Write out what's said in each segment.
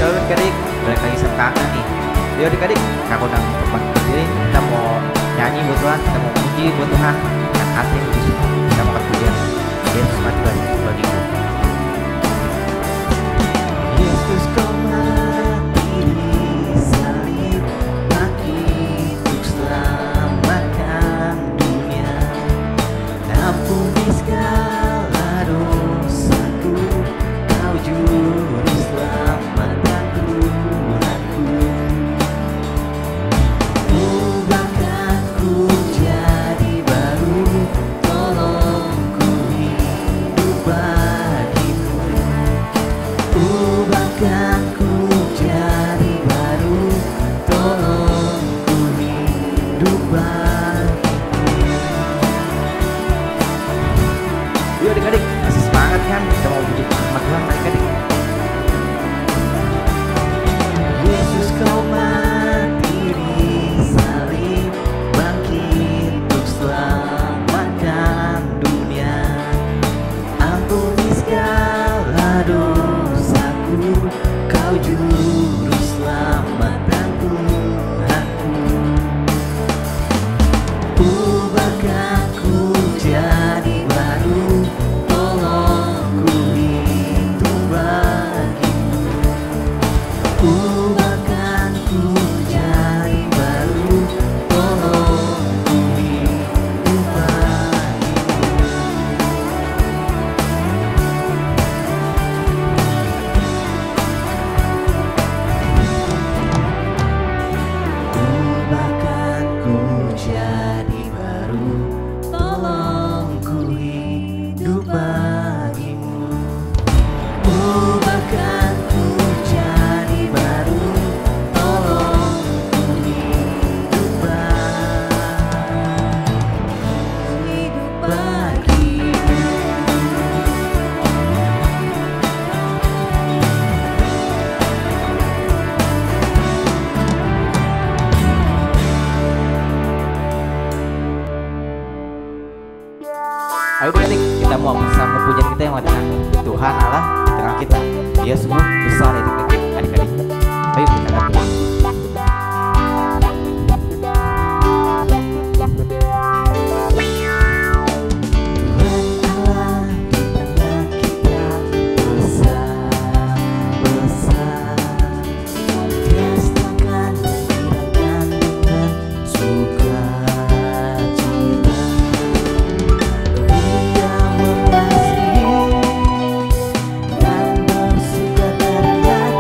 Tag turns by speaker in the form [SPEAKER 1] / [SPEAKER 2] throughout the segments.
[SPEAKER 1] shalom adik-adik, balik lagi sama kakak nih. Yuk adik-adik, kakak undang teman berdiri. Kita mau nyanyi buat Tuhan, kita mau puji buat Tuhan dengan hati yang lebih suka. Kita mau pujian Yesus mati bagiku. Yesus kau mati di salib kaki untuk selamatkan dunia, ampuni segala dosaku, kau juru selamat dan Tuhanku. Ubahkanku jadi baru, tolongku hidup bagimu. Ubahkanku jadi baru, tolongku hidup bagimu. Yuk adik-adik, masih semangat kan? Kita mau puji sama Tuhan adik-adik. Yesus kau mati di salib, bangkit untuk selamatkan dunia, ampuni segala dosaku, kau juru selamat dan Tuhanku. Ubahkanku jadi baru, tolongku hidup bagimu. Ubahkanku jadi baru, tolongku hidup bagimu. Ubahkanku jadi baru, tolongku hidup bagimu. Ubahkanku jadi baru, tolongku hidup bagimu. Ayo adik, kita mau bersama pujian kita yang dengan Tuhan Allah di tengah kita. Dia sungguh besar adik-adik. Ayo kita katakan. Dia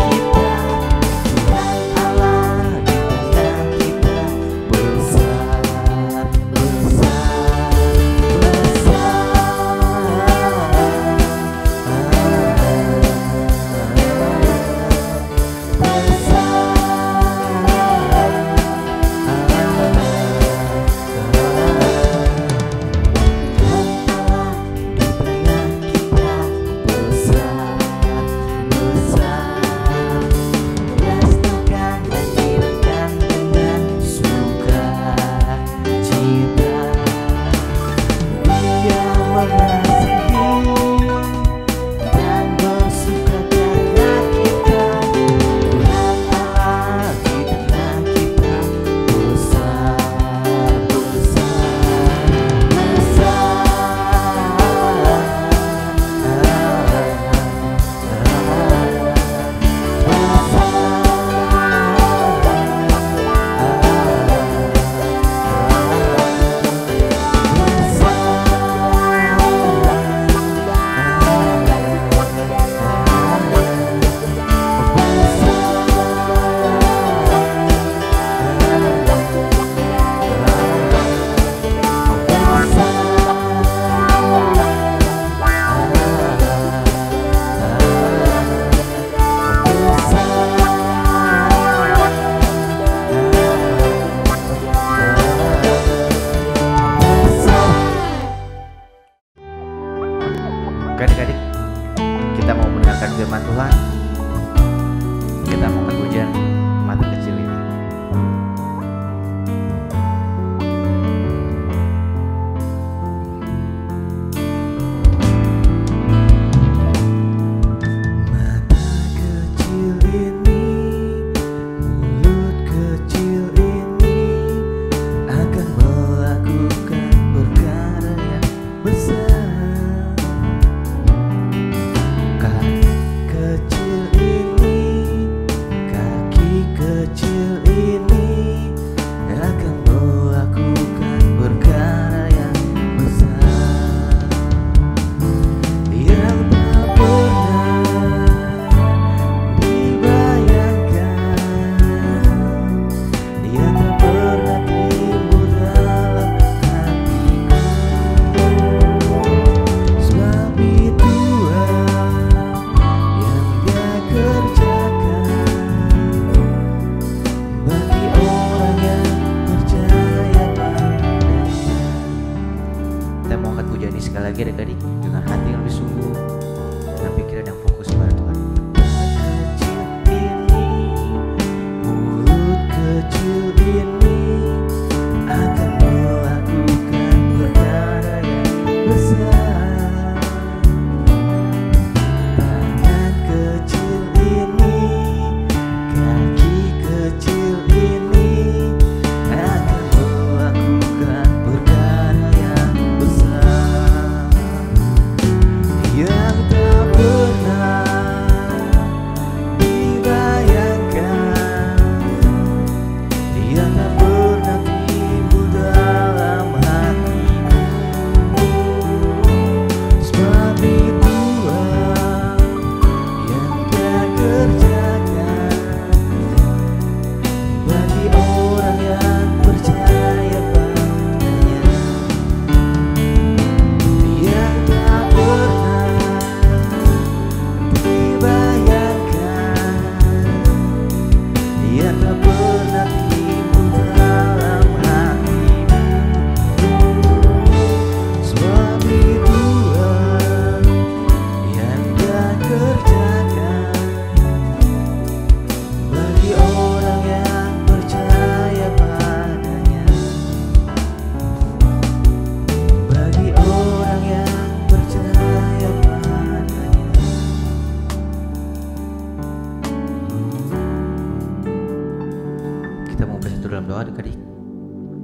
[SPEAKER 1] dalam doa adik-adik.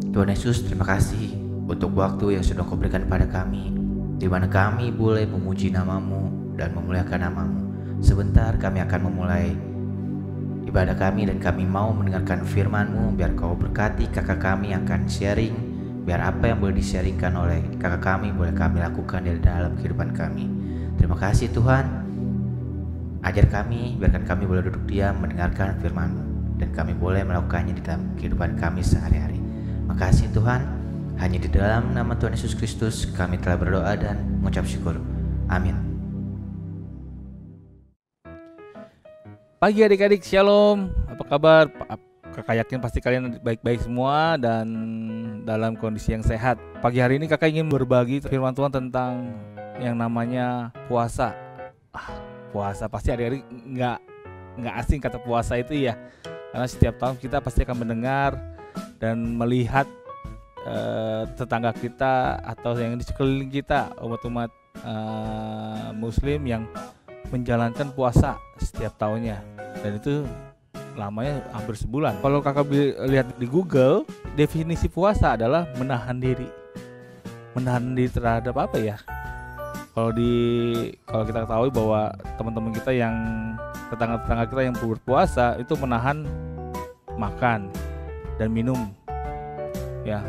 [SPEAKER 1] Tuhan Yesus, terima kasih untuk waktu yang sudah Kau berikan pada kami, di mana kami boleh memuji nama-Mu dan memuliakan nama-Mu. Sebentar kami akan memulai ibadah kami dan kami mau mendengarkan firman-Mu. Biar Kau berkati kakak kami yang akan sharing, biar apa yang boleh di-sharingkan oleh kakak kami boleh kami lakukan di dalam kehidupan kami. Terima kasih Tuhan. Ajar kami, biarkan kami boleh duduk diam mendengarkan firman-Mu dan kami boleh melakukannya di dalam kehidupan kami sehari-hari. Makasih Tuhan, hanya di dalam nama Tuhan Yesus Kristus kami telah berdoa dan mengucap syukur. Amin.
[SPEAKER 2] Pagi adik-adik, shalom. Apa kabar? Kakak yakin pasti kalian baik-baik semua dan dalam kondisi yang sehat. Pagi hari ini kakak ingin berbagi firman Tuhan tentang yang namanya puasa. Puasa pasti adik-adik nggak asing kata puasa itu ya, karena setiap tahun kita pasti akan mendengar dan melihat tetangga kita atau yang di sekeliling kita, umat-umat Muslim yang menjalankan puasa setiap tahunnya, dan itu lamanya hampir sebulan. Kalau kakak lihat di Google, definisi puasa adalah menahan diri. Menahan diri terhadap apa ya? Kalau kita ketahui bahwa teman-teman kita yang tetangga-tetangga kita yang berpuasa itu menahan makan dan minum. Ya,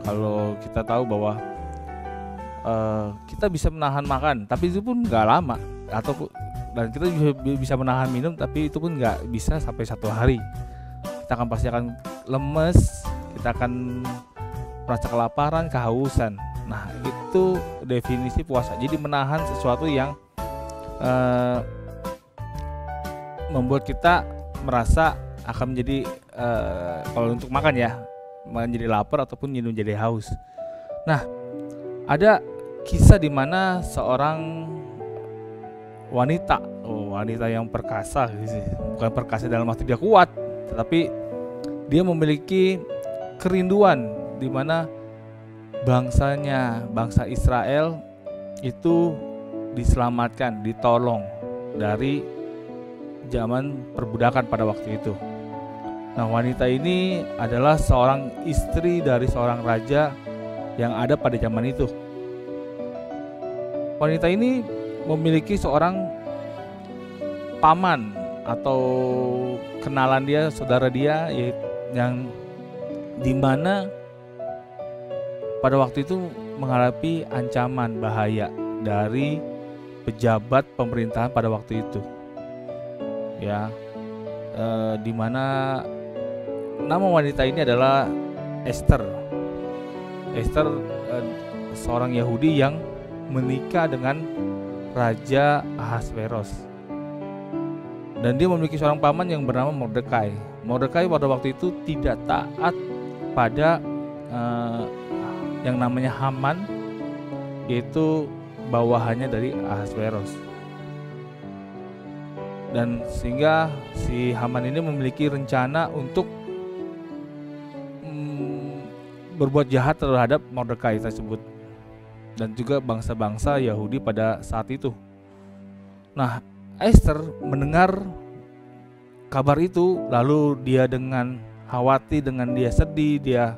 [SPEAKER 2] kalau kita tahu bahwa kita bisa menahan makan, tapi itu pun nggak lama, dan kita bisa menahan minum, tapi itu pun nggak bisa sampai 1 hari. Kita pasti akan lemes, kita akan merasa kelaparan, kehausan. Nah, itu definisi puasa. Jadi menahan sesuatu yang membuat kita merasa akan menjadi kalau untuk makan ya, menjadi lapar ataupun minum jadi haus. Nah, ada kisah di mana seorang wanita yang perkasa, bukan perkasa dalam arti dia kuat, tetapi dia memiliki kerinduan di mana bangsa Israel itu diselamatkan, ditolong dari zaman perbudakan pada waktu itu. Nah, wanita ini adalah seorang istri dari seorang raja yang ada pada zaman itu. Wanita ini memiliki seorang paman atau kenalan dia, saudara dia, yang dimana pada waktu itu menghadapi ancaman bahaya dari pejabat pemerintahan pada waktu itu. Ya, dimana nama wanita ini adalah Esther. Esther seorang Yahudi yang menikah dengan Raja Ahasveros, dan dia memiliki seorang paman yang bernama Mordekai. Mordekai pada waktu itu tidak taat pada yang namanya Haman, yaitu bawahannya dari Ahasveros, dan sehingga si Haman ini memiliki rencana untuk berbuat jahat terhadap Mordekai tersebut dan juga bangsa-bangsa Yahudi pada saat itu. Nah, Esther mendengar kabar itu, lalu dia dengan khawatir, dengan dia sedih, dia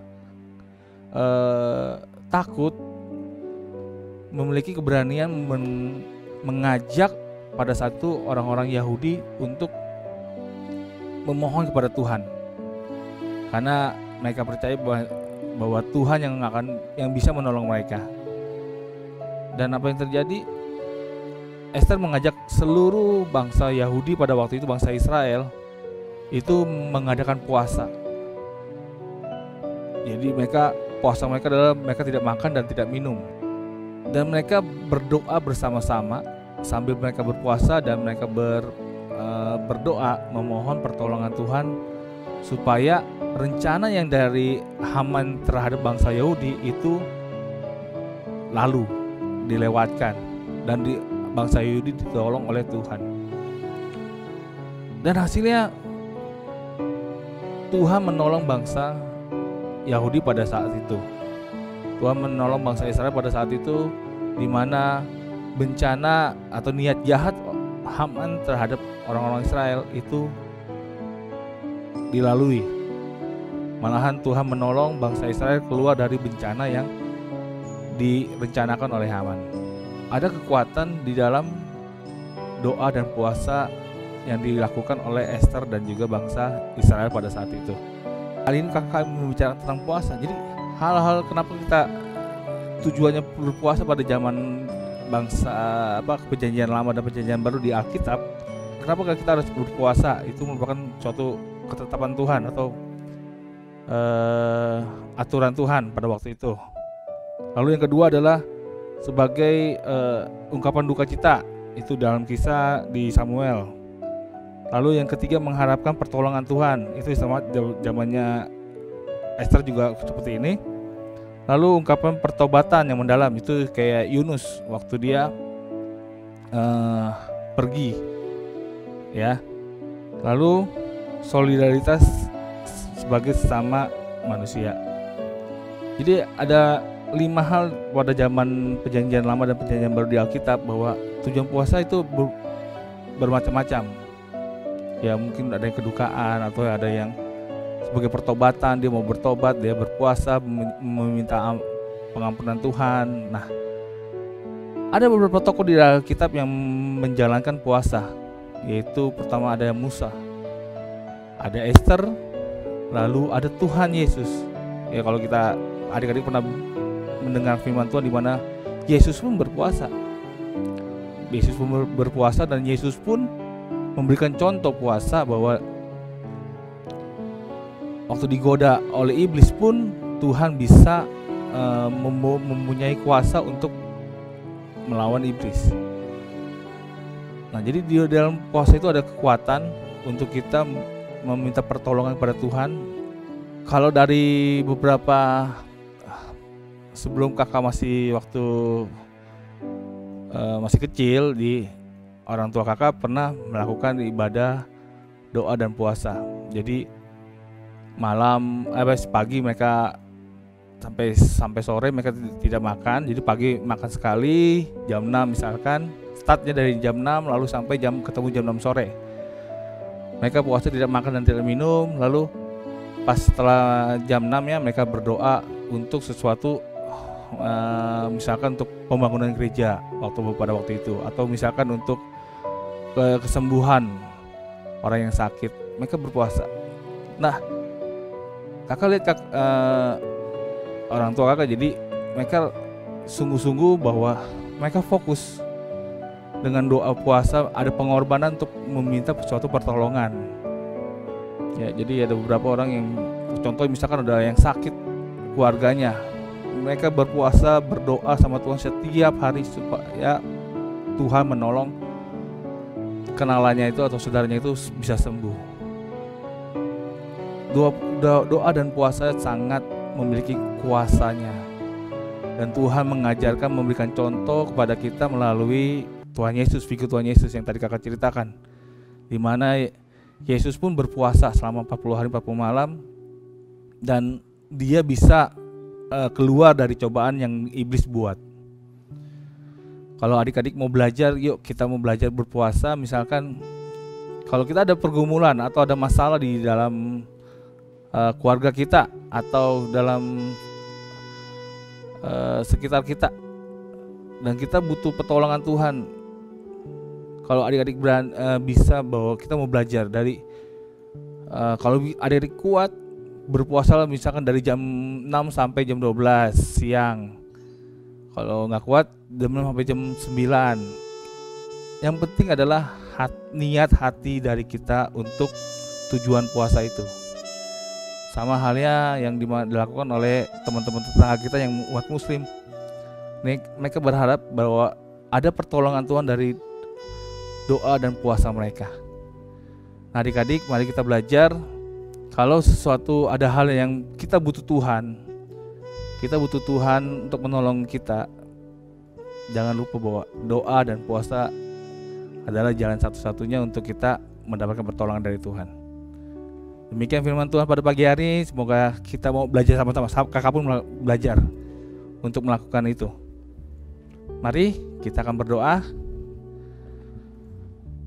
[SPEAKER 2] takut, memiliki keberanian mengajak pada satu orang-orang Yahudi untuk memohon kepada Tuhan, karena mereka percaya bahwa Tuhan yang bisa menolong mereka. Dan apa yang terjadi? Esther mengajak seluruh bangsa Yahudi pada waktu itu, bangsa Israel, itu mengadakan puasa. Jadi puasa mereka adalah mereka tidak makan dan tidak minum. Dan mereka berdoa bersama-sama sambil mereka berpuasa, dan mereka berdoa memohon pertolongan Tuhan supaya rencana yang dari Haman terhadap bangsa Yahudi itu lalu dilewatkan dan bangsa Yahudi ditolong oleh Tuhan. Dan hasilnya Tuhan menolong bangsa Yahudi pada saat itu. Tuhan menolong bangsa Israel pada saat itu, di mana bencana atau niat jahat Haman terhadap orang-orang Israel itu dilalui. Malahan Tuhan menolong bangsa Israel keluar dari bencana yang direncanakan oleh Haman. Ada kekuatan di dalam doa dan puasa yang dilakukan oleh Esther dan juga bangsa Israel pada saat itu. Kali ini kakak membicarakan tentang puasa. Jadi hal-hal kenapa kita tujuannya berpuasa pada zaman bangsa perjanjian lama dan perjanjian baru di Alkitab. Kenapa kita harus berpuasa? Itu merupakan suatu ketetapan Tuhan atau aturan Tuhan pada waktu itu. Lalu yang kedua adalah sebagai ungkapan duka cita, itu dalam kisah di Samuel. Lalu yang ketiga mengharapkan pertolongan Tuhan, itu sama zamannya Esther juga seperti ini. Lalu ungkapan pertobatan yang mendalam, itu kayak Yunus waktu dia pergi, ya. Lalu solidaritas sebagai sesama manusia. Jadi ada 5 hal pada zaman perjanjian lama dan perjanjian baru di Alkitab, bahwa tujuan puasa itu bermacam-macam. Ya mungkin ada yang kedukaan, atau ada yang sebagai pertobatan, dia mau bertobat, dia berpuasa meminta pengampunan Tuhan. Nah, ada beberapa tokoh di Alkitab yang menjalankan puasa, yaitu pertama ada Musa, ada Esther, lalu ada Tuhan Yesus. Ya kalau kita adik-adik pernah mendengar firman Tuhan di mana Yesus pun berpuasa. Yesus pun berpuasa dan Yesus pun memberikan contoh puasa, bahwa waktu digoda oleh iblis pun Tuhan bisa mempunyai kuasa untuk melawan iblis. Nah, jadi di dalam puasa itu ada kekuatan untuk kita meminta pertolongan kepada Tuhan. Kalau dari beberapa sebelum kakak masih waktu masih kecil, di orang tua kakak pernah melakukan ibadah doa dan puasa. Jadi malam pagi mereka sampai sore mereka tidak makan. Jadi pagi makan sekali jam 6 misalkan, startnya dari jam 6 lalu sampai ketemu jam 6 sore. Mereka puasa tidak makan dan tidak minum. Lalu pas setelah jam 6 ya mereka berdoa untuk sesuatu, misalkan untuk pembangunan gereja pada waktu itu, atau misalkan untuk kesembuhan orang yang sakit. Mereka berpuasa. Nah, kakak lihat orang tua kakak, jadi mereka sungguh-sungguh bahwa mereka fokus dengan doa puasa, ada pengorbanan untuk meminta suatu pertolongan. Ya, jadi ada beberapa orang yang, contoh misalkan ada yang sakit keluarganya, mereka berpuasa berdoa sama Tuhan setiap hari supaya Tuhan menolong kenalannya itu atau saudaranya itu bisa sembuh. Doa dan puasa sangat memiliki kuasanya, dan Tuhan mengajarkan, memberikan contoh kepada kita melalui Tuhan Yesus, figur Tuhan Yesus yang tadi kakak ceritakan, di mana Yesus pun berpuasa selama 40 hari 40 malam, dan dia bisa keluar dari cobaan yang iblis buat. Kalau adik-adik mau belajar, yuk kita mau belajar berpuasa. Misalkan kalau kita ada pergumulan atau ada masalah di dalam keluarga kita atau dalam sekitar kita, dan kita butuh pertolongan Tuhan. Kalau adik-adik bisa, bahwa kita mau belajar dari kalau adik-adik kuat berpuasa misalkan dari jam 6 sampai jam 12 siang. Kalau nggak kuat jam 6 sampai jam 9. Yang penting adalah niat hati dari kita untuk tujuan puasa itu. Sama halnya yang dilakukan oleh teman-teman tetangga kita yang umat muslim. Mereka berharap bahwa ada pertolongan Tuhan dari doa dan puasa mereka. Nah, adik-adik, mari kita belajar. Kalau sesuatu ada hal yang kita butuh Tuhan untuk menolong kita, jangan lupa bahwa doa dan puasa adalah jalan satu-satunya untuk kita mendapatkan pertolongan dari Tuhan. Demikian firman Tuhan pada pagi hari. Semoga kita mau belajar sama-sama. Kakak pun belajar untuk melakukan itu. Mari kita akan berdoa.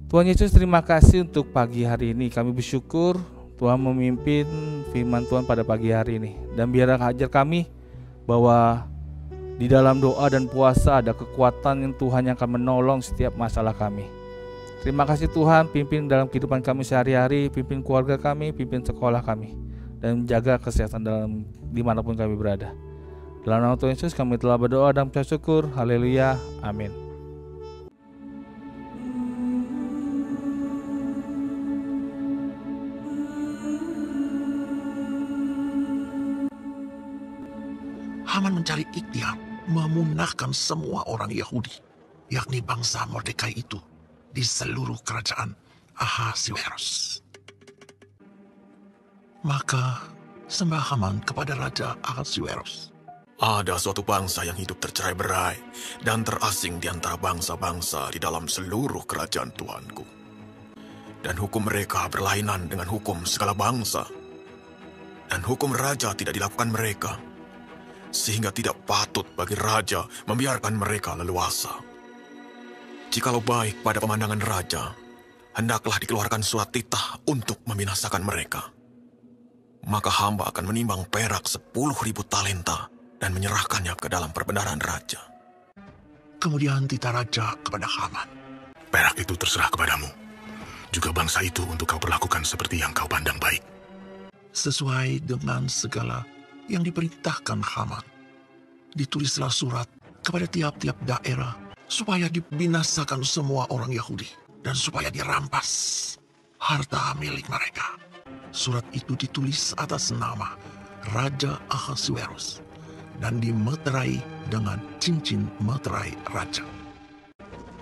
[SPEAKER 2] Tuhan Yesus, terima kasih untuk pagi hari ini. Kami bersyukur Tuhan memimpin firman Tuhan pada pagi hari ini. Dan biarlah ajar kami bahwa di dalam doa dan puasa ada kekuatan yang Tuhan yang akan menolong setiap masalah kami. Terima kasih Tuhan, pimpin dalam kehidupan kami sehari-hari, pimpin keluarga kami, pimpin sekolah kami, dan jaga kesehatan dalam dimanapun kami berada. Dalam nama Tuhan Yesus kami telah berdoa dan mengucap syukur. Haleluya. Amin.
[SPEAKER 3] Haman mencari ikhtiar memunahkan semua orang Yahudi, yakni bangsa Mordekai itu, di seluruh kerajaan Ahasuerus. Maka sembah Haman kepada Raja Ahasuerus.
[SPEAKER 4] Ada suatu bangsa yang hidup tercerai-berai dan terasing di antara bangsa-bangsa di dalam seluruh kerajaan Tuanku. Dan hukum mereka berlainan dengan hukum segala bangsa. Dan hukum raja tidak dilakukan mereka, sehingga tidak patut bagi raja membiarkan mereka leluasa. Jikalau baik pada pemandangan raja, hendaklah dikeluarkan surat titah untuk membinasakan mereka. Maka hamba akan menimbang perak 10.000 talenta dan menyerahkannya ke dalam perbendaharaan raja.
[SPEAKER 3] Kemudian titah raja kepada Haman.
[SPEAKER 5] Perak itu terserah kepadamu. Juga bangsa itu untuk kau perlakukan seperti yang kau pandang baik.
[SPEAKER 3] Sesuai dengan segala yang diperintahkan Haman, ditulislah surat kepada tiap-tiap daerah supaya dibinasakan semua orang Yahudi dan supaya dirampas harta milik mereka. Surat itu ditulis atas nama Raja Ahasuerus dan dimeterai dengan cincin meterai raja.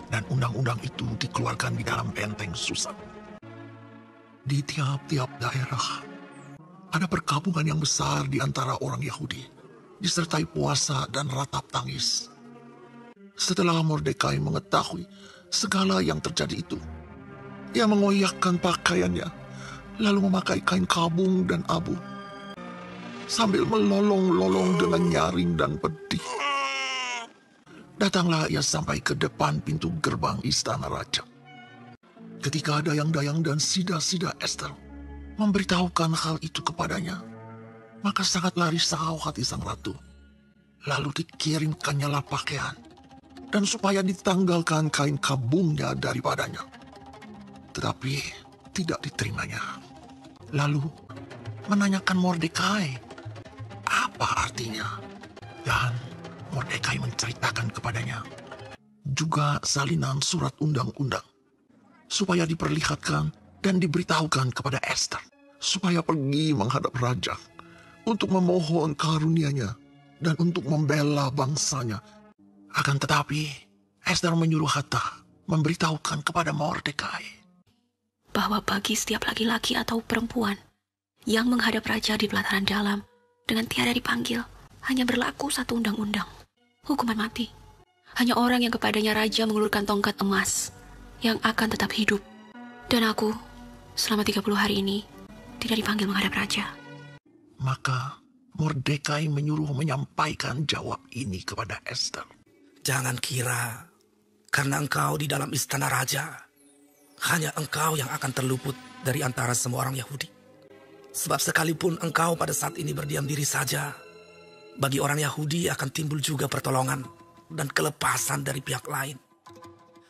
[SPEAKER 3] Dan undang-undang itu dikeluarkan di dalam benteng Susan. Di tiap-tiap daerah ada perkabungan yang besar di antara orang Yahudi, disertai puasa dan ratap tangis. Setelah Mordekai mengetahui segala yang terjadi itu, ia mengoyakkan pakaiannya, lalu memakai kain kabung dan abu, sambil melolong-lolong dengan nyaring dan pedih. Datanglah ia sampai ke depan pintu gerbang istana raja. Ketika dayang-dayang dan sida-sida Ester memberitahukan hal itu kepadanya, maka sangatlah risau hati sang ratu. Lalu dikirimkannya lah pakaian, dan supaya ditanggalkan kain kabungnya daripadanya. Tetapi tidak diterimanya. Lalu menanyakan Mordekai apa artinya. Dan Mordekai menceritakan kepadanya juga salinan surat undang-undang, supaya diperlihatkan dan diberitahukan kepada Ester, supaya pergi menghadap raja untuk memohon karunia-Nya dan untuk membela bangsanya. Akan tetapi, Ester menyuruh Hathach memberitahukan kepada Mordekai
[SPEAKER 6] bahwa bagi setiap laki-laki atau perempuan yang menghadap raja di pelataran dalam dengan tiada dipanggil, hanya berlaku satu undang-undang, hukuman mati. Hanya orang yang kepadanya raja mengulurkan tongkat emas yang akan tetap hidup. Dan aku, selama 30 hari ini, tidak dipanggil menghadap raja.
[SPEAKER 3] Maka Mordekai menyuruh menyampaikan jawab ini kepada Ester.
[SPEAKER 7] Jangan kira karena engkau di dalam istana raja, hanya engkau yang akan terluput dari antara semua orang Yahudi. Sebab sekalipun engkau pada saat ini berdiam diri saja, bagi orang Yahudi akan timbul juga pertolongan dan kelepasan dari pihak lain.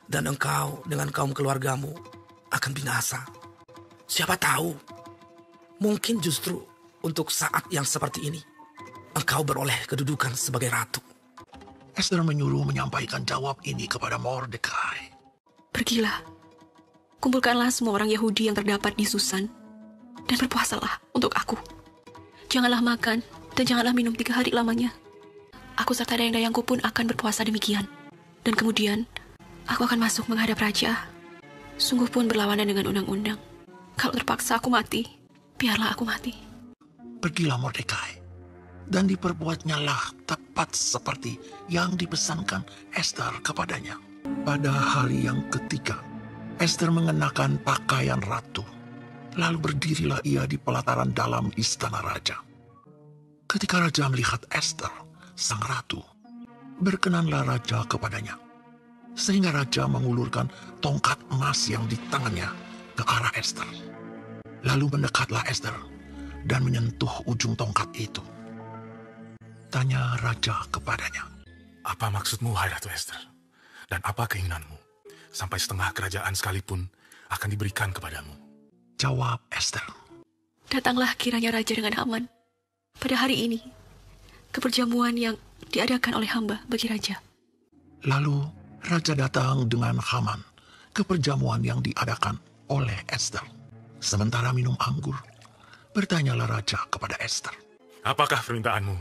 [SPEAKER 7] Dan engkau dengan kaum keluargamu akan binasa. Siapa tahu, mungkin justru untuk saat yang seperti ini, engkau beroleh kedudukan sebagai ratu.
[SPEAKER 3] Ester menyuruh menyampaikan jawab ini kepada Mordekai.
[SPEAKER 6] Pergilah, kumpulkanlah semua orang Yahudi yang terdapat di Susan, dan berpuasalah untuk aku. Janganlah makan dan janganlah minum 3 hari lamanya. Aku serta dayang-dayangku pun akan berpuasa demikian. Dan kemudian, aku akan masuk menghadap raja. Sungguh pun berlawanan dengan undang-undang. Kalau terpaksa aku mati, biarlah aku mati.
[SPEAKER 3] Pergilah Mordekai, dan diperbuatnyalah tepat seperti yang dipesankan Ester kepadanya. Pada hari yang ketiga, Ester mengenakan pakaian ratu. Lalu berdirilah ia di pelataran dalam istana raja. Ketika raja melihat Ester, sang ratu, berkenanlah raja kepadanya. Sehingga raja mengulurkan tongkat emas yang di tangannya ke arah Ester. Lalu mendekatlah Ester dan menyentuh ujung tongkat itu. Tanya raja kepadanya.
[SPEAKER 5] Apa maksudmu, hai Ratu Ester? Dan apa keinginanmu? Sampai setengah kerajaan sekalipun akan diberikan kepadamu.
[SPEAKER 3] Jawab Ester.
[SPEAKER 6] Datanglah kiranya raja dengan Haman pada hari ini ke perjamuan yang diadakan oleh hamba bagi raja.
[SPEAKER 3] Lalu raja datang dengan Haman ke perjamuan yang diadakan oleh Ester. Sementara minum anggur, bertanyalah raja kepada Ester.
[SPEAKER 5] Apakah permintaanmu?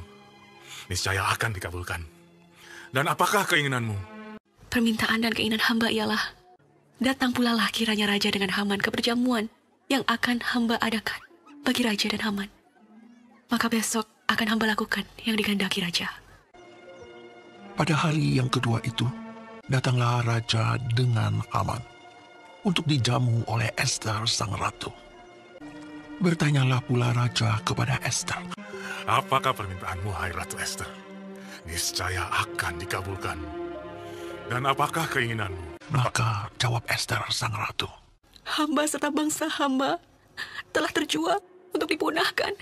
[SPEAKER 5] Niscaya akan dikabulkan. Dan apakah keinginanmu?
[SPEAKER 6] Permintaan dan keinginan hamba ialah, datang pula lah kiranya raja dengan Haman ke perjamuan yang akan hamba adakan bagi raja dan Haman. Maka besok akan hamba lakukan yang dikehendaki raja.
[SPEAKER 3] Pada hari yang kedua itu, datanglah raja dengan Haman untuk dijamu oleh Ester sang ratu. Bertanyalah pula raja kepada Ester.
[SPEAKER 5] Apakah permintaanmu, hai Ratu Ester? Niscaya akan dikabulkan. Dan apakah keinginanmu?
[SPEAKER 3] Maka jawab Ester sang ratu.
[SPEAKER 6] Hamba serta bangsa hamba telah terjual untuk dipunahkan,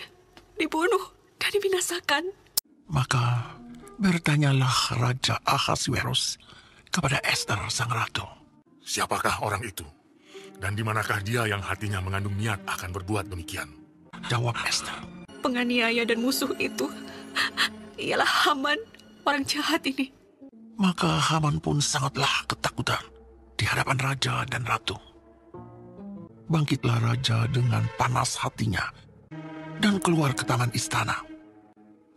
[SPEAKER 6] dibunuh, dan dibinasakan.
[SPEAKER 3] Maka bertanyalah Raja Ahasuerus kepada Ester sang ratu.
[SPEAKER 5] Siapakah orang itu? Dan di manakah dia yang hatinya mengandung niat akan berbuat demikian?
[SPEAKER 3] Jawab Ester.
[SPEAKER 6] Penganiaya dan musuh itu ialah Haman, orang jahat ini.
[SPEAKER 3] Maka Haman pun sangatlah ketakutan di hadapan raja dan ratu. Bangkitlah raja dengan panas hatinya dan keluar ke taman istana.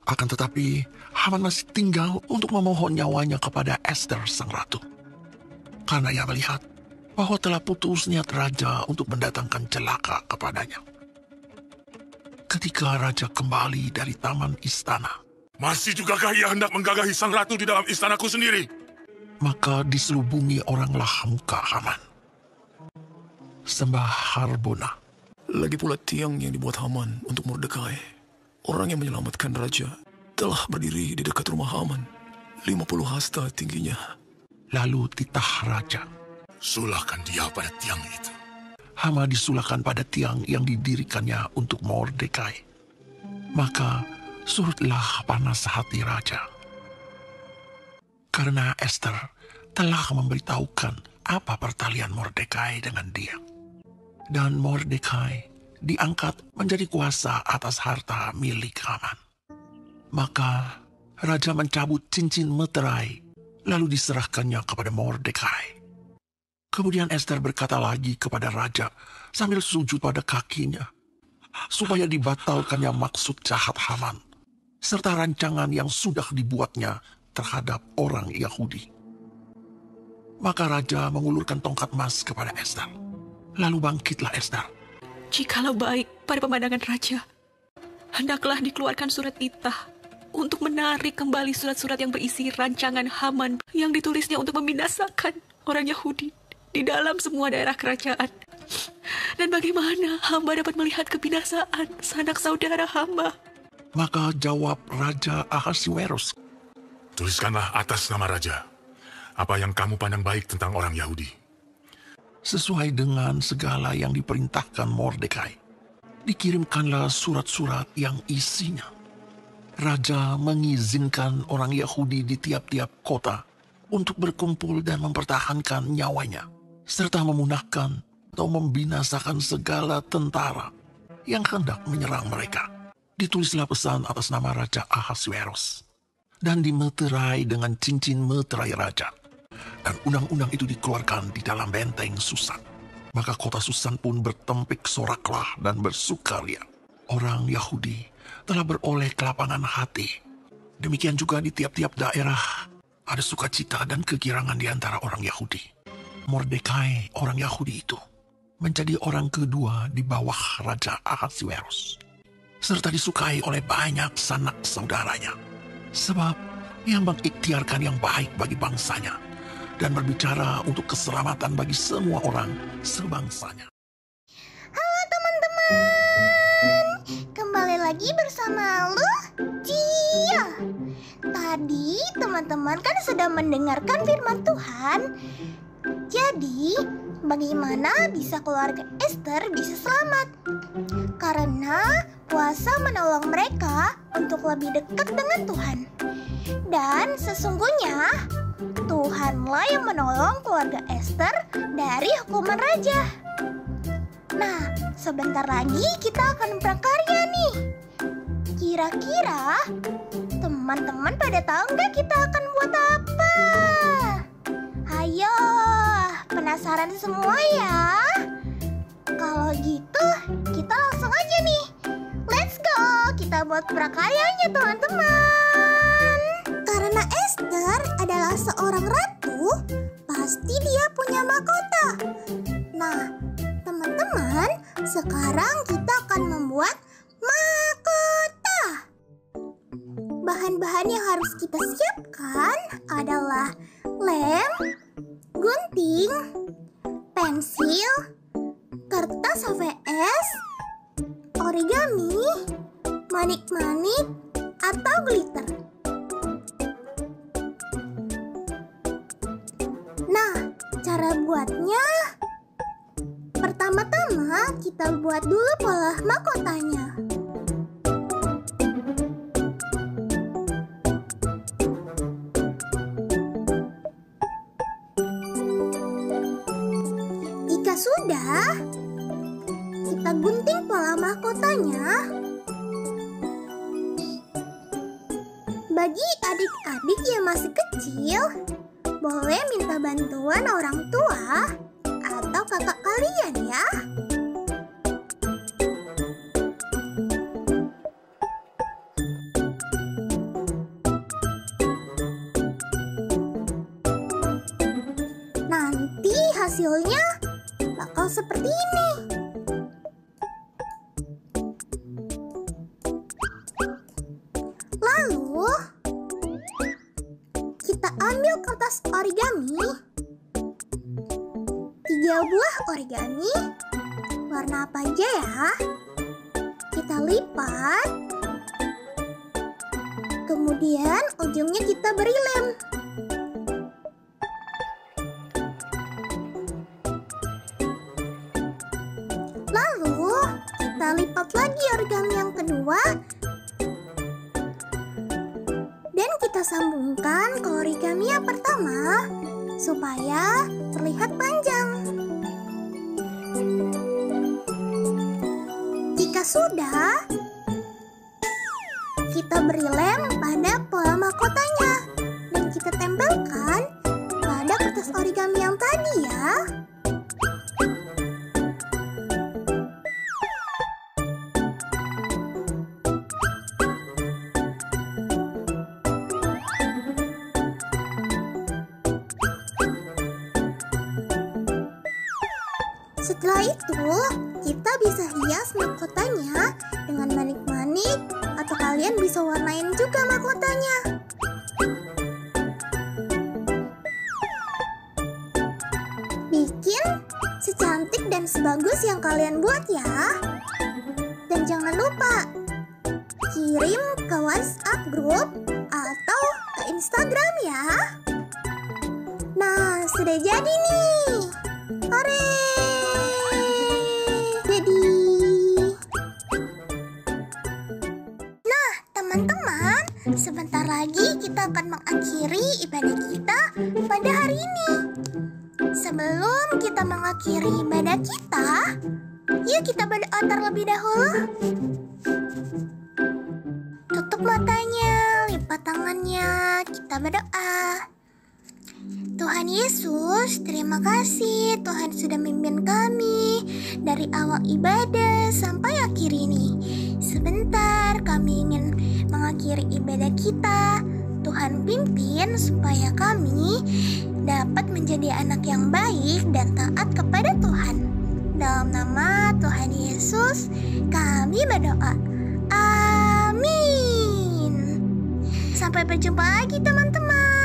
[SPEAKER 3] Akan tetapi Haman masih tinggal untuk memohon nyawanya kepada Ester sang ratu. Karena ia melihat bahwa telah putus niat raja untuk mendatangkan celaka kepadanya. Ketika raja kembali dari taman istana,
[SPEAKER 5] Masih jugakah ia hendak menggagahi sang ratu di dalam istanaku sendiri?
[SPEAKER 3] maka diselubungi oranglah muka Haman. Sembah Harbona.
[SPEAKER 4] Lagi pula tiang yang dibuat Haman untuk Mordekai, orang yang menyelamatkan raja, telah berdiri di dekat rumah Haman, 50 hasta tingginya.
[SPEAKER 3] Lalu titah raja.
[SPEAKER 5] Sulahkan dia pada tiang itu.
[SPEAKER 3] Haman disulahkan pada tiang yang didirikannya untuk Mordekai. Maka surutlah panas hati raja. Karena Ester telah memberitahukan apa pertalian Mordekai dengan dia. Dan Mordekai diangkat menjadi kuasa atas harta milik Haman. Maka raja mencabut cincin meterai, lalu diserahkannya kepada Mordekai. Kemudian Ester berkata lagi kepada raja sambil sujud pada kakinya, supaya dibatalkannya maksud jahat Haman, serta rancangan yang sudah dibuatnya terhadap orang Yahudi. Maka raja mengulurkan tongkat emas kepada Ester. Lalu bangkitlah Ester.
[SPEAKER 6] Jikalau baik pada pemandangan raja, hendaklah dikeluarkan surat titah untuk menarik kembali surat-surat yang berisi rancangan Haman yang ditulisnya untuk membinasakan orang Yahudi di dalam semua daerah kerajaan. Dan bagaimana hamba dapat melihat kebinasaan sanak saudara hamba?
[SPEAKER 3] Maka jawab Raja Ahasuerus.
[SPEAKER 5] Tuliskanlah atas nama raja apa yang kamu pandang baik tentang orang Yahudi.
[SPEAKER 3] Sesuai dengan segala yang diperintahkan Mordekai, dikirimkanlah surat-surat yang isinya. Raja mengizinkan orang Yahudi di tiap-tiap kota untuk berkumpul dan mempertahankan nyawanya, serta memunahkan atau membinasakan segala tentara yang hendak menyerang mereka. Ditulislah pesan atas nama Raja Ahasuerus dan dimeterai dengan cincin meterai raja. Dan undang-undang itu dikeluarkan di dalam benteng Susan. Maka kota Susan pun bertempik soraklah dan bersukaria. Orang Yahudi telah beroleh kelapangan hati. Demikian juga di tiap-tiap daerah ada sukacita dan kegirangan di antara orang Yahudi. Mordekai, orang Yahudi itu, menjadi orang kedua di bawah Raja Ahasuerus, serta disukai oleh banyak sanak saudaranya. Sebab ia mengikhtiarkan yang baik bagi bangsanya dan berbicara untuk keselamatan bagi semua orang sebangsanya.
[SPEAKER 8] Halo teman-teman, kembali lagi bersama Lucia. Tadi teman-teman kan sudah mendengarkan firman Tuhan. Jadi, bagaimana bisa keluarga Esther bisa selamat? Karena puasa menolong mereka untuk lebih dekat dengan Tuhan. Dan sesungguhnya, Tuhanlah yang menolong keluarga Esther dari hukuman raja. Nah, sebentar lagi kita akan prakarya nih. Kira-kira teman-teman pada tahu nggak kita akan buat apa? Ayo, penasaran semua ya? Kalau gitu, kita langsung aja nih. Let's go, kita buat prakaryanya teman-teman. Karena Esther adalah seorang ratu, pasti dia punya mahkota. Nah, teman-teman, sekarang kita akan membuat mahkota. Bahan-bahan yang harus kita siapkan adalah lem, gunting, pensil, kertas HVS, origami, manik-manik, atau glitter. Nah, cara buatnya, pertama-tama kita buat dulu pola mahkotanya. Jika sudah, kita gunting pola mahkotanya. Bagi adik-adik yang masih kecil, boleh minta bantuan orang tua atau kakak kalian ya. Nanti hasilnya bakal seperti ini. Lalu kita ambil kertas origami, 3 buah origami, warna apa aja ya. Kita lipat, kemudian ujungnya kita beri lem. Lalu kita lipat lagi origami yang kedua dan kita sambungkan ke origami yang pertama supaya terlihat panjang. Jika sudah, kita beri lem pada pola mahkotanya dan kita tempelkan pada kertas origami yang tadi ya. Setelah itu, kita bisa hias mahkotanya dengan manik-manik atau kalian bisa warnain juga mahkotanya. Bikin secantik dan sebagus yang kalian buat ya. Dan jangan lupa kirim ke WhatsApp grup atau ke Instagram ya. Nah, sudah jadi nih. Hore! Jadi. Nah, teman-teman, sebentar lagi kita akan mengakhiri ibadah kita pada hari ini. Sebelum kita mengakhiri ibadah kita, yuk kita berdoa terlebih dahulu. Tutup matanya, lipat tangannya, kita berdoa. Tuhan Yesus, terima kasih Tuhan sudah memimpin kami dari awal ibadah sampai akhir ini. Sebentar kami ingin mengakhiri ibadah kita. Tuhan pimpin supaya kami dapat menjadi anak yang baik dan taat kepada Tuhan. Dalam nama Tuhan Yesus kami berdoa. Amin. Sampai berjumpa lagi teman-teman.